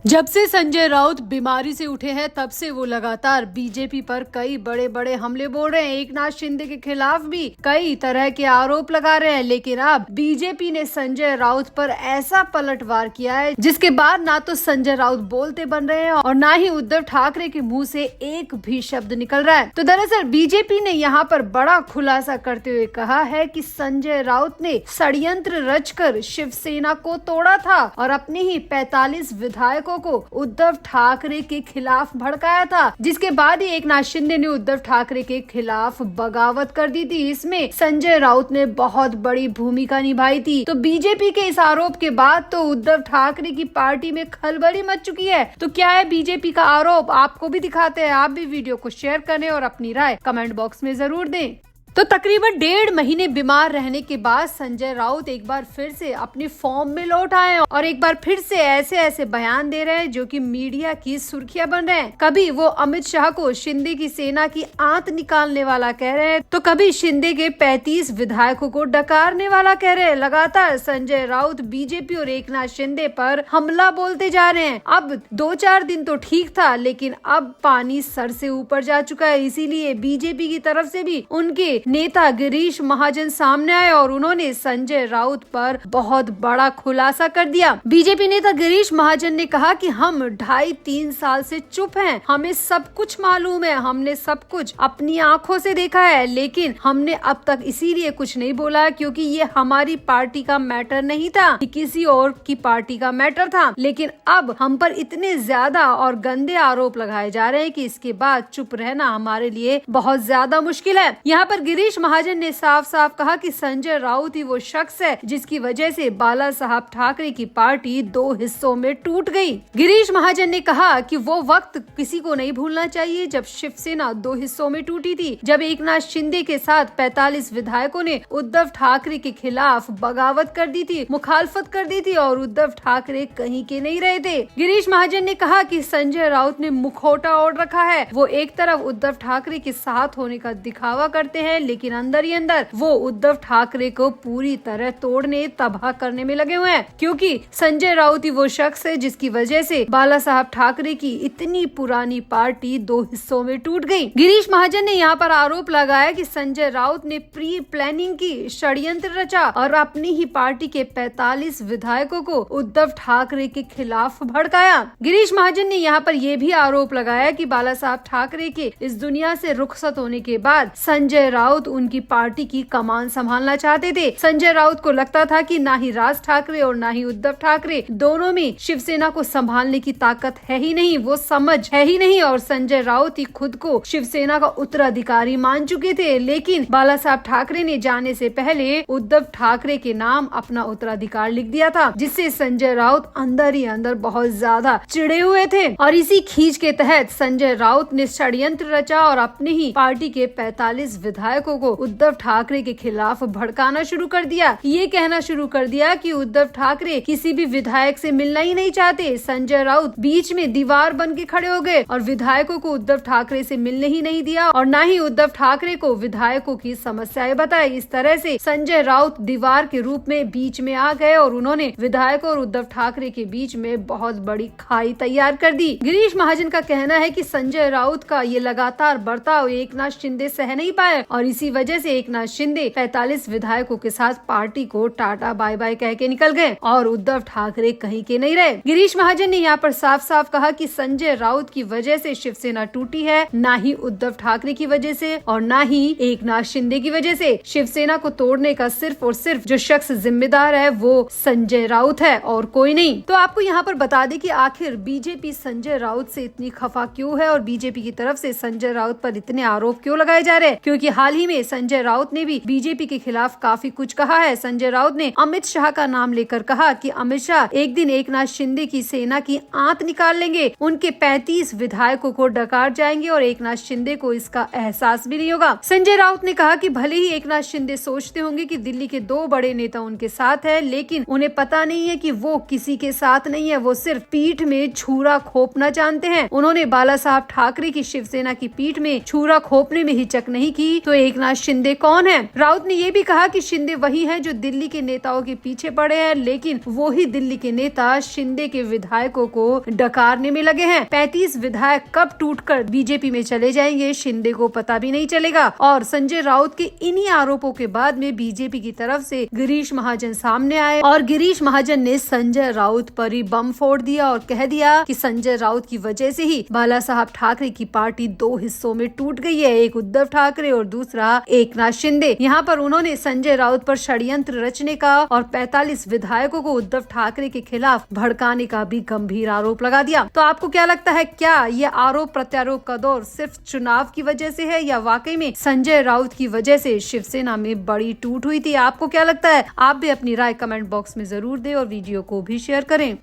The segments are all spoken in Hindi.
जब से संजय राउत बीमारी से उठे हैं तब से वो लगातार बीजेपी पर कई बड़े बड़े हमले बोल रहे हैं। एकनाथ शिंदे के खिलाफ भी कई तरह के आरोप लगा रहे हैं, लेकिन अब बीजेपी ने संजय राउत पर ऐसा पलटवार किया है जिसके बाद ना तो संजय राउत बोलते बन रहे हैं और ना ही उद्धव ठाकरे के मुंह से एक भी शब्द निकल रहा है। तो दरअसल बीजेपी ने यहाँ पर बड़ा खुलासा करते हुए कहा है कि संजय राउत ने षड्यंत्र रचकर शिवसेना को तोड़ा था और अपने ही 45 विधायकों को उद्धव ठाकरे के खिलाफ भड़काया था, जिसके बाद ही एकनाथ शिंदे ने उद्धव ठाकरे के खिलाफ बगावत कर दी थी। इसमें संजय राउत ने बहुत बड़ी भूमिका निभाई थी। तो बीजेपी के इस आरोप के बाद तो उद्धव ठाकरे की पार्टी में खलबली मच चुकी है। तो क्या है बीजेपी का आरोप, आपको भी दिखाते हैं। आप भी वीडियो को शेयर करें और अपनी राय कमेंट बॉक्स में जरूर दें। तो तकरीबन 1.5 महीने बीमार रहने के बाद संजय राउत एक बार फिर से अपनी फॉर्म में लौट आए और एक बार फिर से ऐसे बयान दे रहे हैं जो कि मीडिया की सुर्खियां बन रहे हैं। कभी वो अमित शाह को शिंदे की सेना की आंत निकालने वाला कह रहे हैं, तो कभी शिंदे के 35 विधायकों को डकारने वाला कह रहे हैं। लगातार संजय राउत बीजेपी और एकनाथ शिंदे पर हमला बोलते जा रहे हैं। अब 2-4 दिन तो ठीक था, लेकिन अब पानी सर से ऊपर जा चुका है। इसीलिए बीजेपी की तरफ से भी उनके नेता गिरीश महाजन सामने आए और उन्होंने संजय राउत पर बहुत बड़ा खुलासा कर दिया। बीजेपी नेता गिरीश महाजन ने कहा कि हम 2.5-3 साल से चुप हैं, हमें सब कुछ मालूम है, हमने सब कुछ अपनी आंखों से देखा है, लेकिन हमने अब तक इसीलिए कुछ नहीं बोला क्योंकि ये हमारी पार्टी का मैटर नहीं था, कि किसी और की पार्टी का मैटर था। लेकिन अब हम पर इतने ज्यादा और गंदे आरोप लगाए जा रहे हैं कि इसके बाद चुप रहना हमारे लिए बहुत ज्यादा मुश्किल है। यहाँ पर गिरीश महाजन ने साफ साफ कहा कि संजय राउत ही वो शख्स है जिसकी वजह से बाला साहब ठाकरे की पार्टी 2 हिस्सों में टूट गई। गिरीश महाजन ने कहा कि वो वक्त किसी को नहीं भूलना चाहिए जब शिवसेना 2 हिस्सों में टूटी थी, जब एकनाथ शिंदे के साथ 45 विधायकों ने उद्धव ठाकरे के खिलाफ बगावत कर दी थी, मुखालफत कर दी थी और उद्धव ठाकरे कहीं के नहीं रहे थे। गिरीश महाजन ने कहा कि संजय राउत ने मुखौटा ओढ़ रखा है। वो एक तरफ उद्धव ठाकरे के साथ होने का दिखावा करते हैं, लेकिन अंदर ही अंदर वो उद्धव ठाकरे को पूरी तरह तोड़ने तबाह करने में लगे हुए हैं, क्योंकि संजय राउत ही वो शख्स है जिसकी वजह से बाला साहब ठाकरे की इतनी पुरानी पार्टी 2 हिस्सों में टूट गई। गिरीश महाजन ने यहाँ पर आरोप लगाया कि संजय राउत ने प्री प्लानिंग की, षड्यंत्र रचा और अपनी ही पार्टी के 45 विधायकों को उद्धव ठाकरे के खिलाफ भड़काया। गिरीश महाजन ने यहाँ पर यह भी आरोप लगाया कि बाला साहब ठाकरे के इस दुनिया से रुखसत होने के बाद संजय राउत उनकी पार्टी की कमान संभालना चाहते थे। संजय राउत को लगता था कि ना ही राज ठाकरे और ना ही उद्धव ठाकरे दोनों में शिवसेना को संभालने की ताकत है ही नहीं, वो समझ है ही नहीं, और संजय राउत ही खुद को शिवसेना का उत्तराधिकारी मान चुके थे। लेकिन बाला साहब ठाकरे ने जाने से पहले उद्धव ठाकरे के नाम अपना उत्तराधिकार लिख दिया था, जिससे संजय राउत अंदर ही अंदर बहुत ज्यादा चिढ़े हुए थे और इसी खींच के तहत संजय राउत ने षड्यंत्र रचा और अपने ही पार्टी के 45 विधायकों को उद्धव ठाकरे के खिलाफ भड़काना शुरू कर दिया। ये कहना शुरू कर दिया कि उद्धव ठाकरे किसी भी विधायक से मिलना ही नहीं चाहते। संजय राउत बीच में दीवार बन के खड़े हो गए और विधायकों को उद्धव ठाकरे से मिलने ही नहीं दिया और न ही उद्धव ठाकरे को विधायकों की समस्याएं बताई। इस तरह से संजय राउत दीवार के रूप में बीच में आ गए और उन्होंने विधायकों और उद्धव ठाकरे के बीच में बहुत बड़ी खाई तैयार कर दी। गिरीश महाजन का कहना है कि संजय राउत का ये लगातार बर्ताव एकनाथ शिंदे सह नहीं पाए और इसी वजह से एकनाथ शिंदे 45 विधायकों के साथ पार्टी को टाटा बाय बाय कह के निकल गए और उद्धव ठाकरे कहीं के नहीं रहे। गिरीश महाजन ने यहाँ पर साफ साफ कहा कि संजय राउत की वजह से शिवसेना टूटी है, ना ही उद्धव ठाकरे की वजह से और ना ही एकनाथ शिंदे की वजह से। शिवसेना को तोड़ने का सिर्फ और सिर्फ जो शख्स जिम्मेदार है वो संजय राउत है और कोई नहीं। तो आपको यहाँ पर बता दें कि आखिर बीजेपी संजय राउत से इतनी खफा क्यों है और बीजेपी की तरफ से संजय राउत पर इतने आरोप क्यों लगाए जा रहे हैं, क्योंकि हाल ही में संजय राउत ने भी बीजेपी के खिलाफ काफी कुछ कहा है। संजय राउत ने अमित शाह का नाम लेकर कहा कि अमित शाह एक दिन एकनाथ शिंदे की सेना की आंत निकाल लेंगे, उनके 35 विधायकों को डकार जाएंगे और एकनाथ शिंदे को इसका एहसास भी नहीं होगा। संजय राउत ने कहा कि भले ही एकनाथ शिंदे सोचते होंगे कि दिल्ली के 2 बड़े नेता उनके साथ है, लेकिन उन्हें पता नहीं है कि वो किसी के साथ नहीं है, वो सिर्फ पीठ में छुरा खोपना जानते हैं। उन्होंने बाला साहब ठाकरे की शिवसेना की पीठ में छुरा खोपने में हिचक नहीं की तो एकनाथ शिंदे कौन है। राउत ने ये भी कहा कि शिंदे वही हैं जो दिल्ली के नेताओं के पीछे पड़े हैं, लेकिन वो ही दिल्ली के नेता शिंदे के विधायकों को डकारने में लगे हैं। 35 विधायक कब टूटकर बीजेपी में चले जाएंगे शिंदे को पता भी नहीं चलेगा। और संजय राउत के इन्हीं आरोपों के बाद में बीजेपी की तरफ से गिरीश महाजन सामने आए और गिरीश महाजन ने संजय राउत पर ही बम फोड़ दिया और कह दिया कि संजय राउत की वजह से ही बाला साहब ठाकरे की पार्टी 2 हिस्सों में टूट गई है, एक उद्धव ठाकरे और दूसरा एकनाथ शिंदे। यहाँ पर उन्होंने संजय राउत पर षड्यंत्र रचने का और 45 विधायकों को उद्धव ठाकरे के खिलाफ भड़काने का भी गंभीर आरोप लगा दिया। तो आपको क्या लगता है, क्या ये आरोप प्रत्यारोप का दौर सिर्फ चुनाव की वजह से है या वाकई में संजय राउत की वजह से शिवसेना में बड़ी टूट हुई थी? आपको क्या लगता है? आप भी अपनी राय कमेंट बॉक्स में जरूर दें और वीडियो को भी शेयर करें।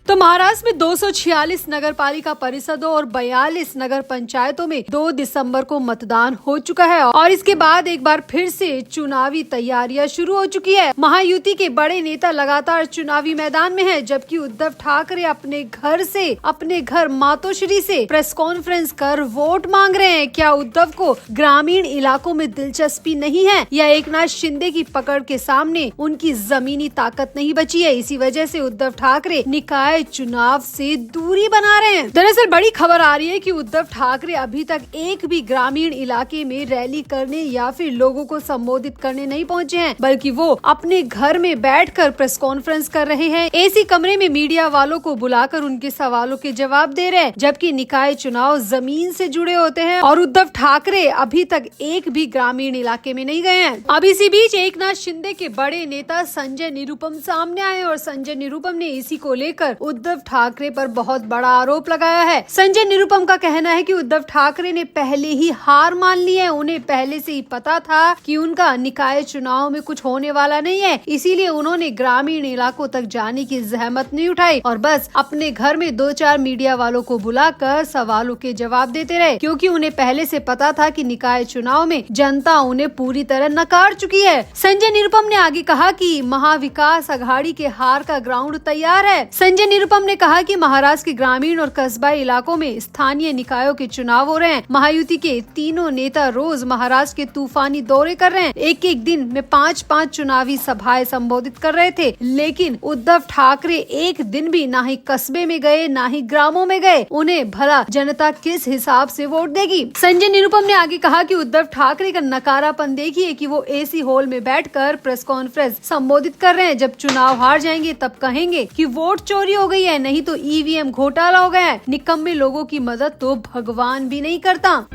तो महाराष्ट्र में 246 नगर पालिका परिषदों और 42 नगर पंचायतों में 2 दिसंबर को मतदान हो चुका है और इसके बाद एक बार फिर से चुनावी तैयारियां शुरू हो चुकी है। महायुति के बड़े नेता लगातार चुनावी मैदान में हैं, जबकि उद्धव ठाकरे अपने घर मातोश्री से प्रेस कॉन्फ्रेंस कर वोट मांग रहे हैं। क्या उद्धव को ग्रामीण इलाकों में दिलचस्पी नहीं है या एकनाथ शिंदे की पकड़ के सामने उनकी जमीनी ताकत नहीं बची है? इसी वजह से उद्धव ठाकरे निकाय चुनाव से दूरी बना रहे हैं। दरअसल बड़ी खबर आ रही है कि उद्धव ठाकरे अभी तक एक भी ग्रामीण इलाके में रैली करने या फिर लोगों को संबोधित करने नहीं पहुंचे हैं, बल्कि वो अपने घर में बैठकर प्रेस कॉन्फ्रेंस कर रहे हैं। एसी कमरे में मीडिया वालों को बुलाकर उनके सवालों के जवाब दे रहे हैं, जबकि निकाय चुनाव जमीन से जुड़े होते हैं और उद्धव ठाकरे अभी तक एक भी ग्रामीण इलाके में नहीं गए हैं। अब इसी बीच एकनाथ शिंदे के बड़े नेता संजय निरुपम सामने आए और संजय निरुपम ने इसी को लेकर उद्धव ठाकरे पर बहुत बड़ा आरोप लगाया है। संजय निरुपम का कहना है कि उद्धव ठाकरे ने पहले ही हार मान ली है, उन्हें पहले से ही पता था कि उनका निकाय चुनाव में कुछ होने वाला नहीं है, इसीलिए उन्होंने ग्रामीण इलाकों तक जाने की जहमत नहीं उठाई और बस अपने घर में 2-4 मीडिया वालों को बुलाकर सवालों के जवाब देते रहे, क्योंकि उन्हें पहले से पता था कि निकाय चुनाव में जनता उन्हें पूरी तरह नकार चुकी है। संजय निरुपम ने आगे कहा कि महाविकास अघाड़ी के हार का ग्राउंड तैयार है। संजय निरुपम ने कहा कि महाराष्ट्र के ग्रामीण और कस्बाई इलाकों में स्थानीय निकायों के चुनाव हो रहे हैं। महायुति के तीनों नेता रोज महाराष्ट्र के तूफानी दौरे कर रहे हैं, एक दिन में 5-5 चुनावी सभाएं संबोधित कर रहे थे, लेकिन उद्धव ठाकरे एक दिन भी ना ही कस्बे में गए ना ही ग्रामों में गए। उन्हें भला जनता किस हिसाब से वोट देगी? संजय निरुपम ने आगे कहा कि उद्धव ठाकरे का नकारापन देखिए कि वो एसी हॉल में बैठकर प्रेस कॉन्फ्रेंस संबोधित कर रहे हैं। जब चुनाव हार जाएंगे तब कहेंगे कि वोट चोरी हो गई है, नहीं तो ईवीएम घोटाला हो गया है। निकम्मे लोगों की मदद तो भगवान भी नहीं करता।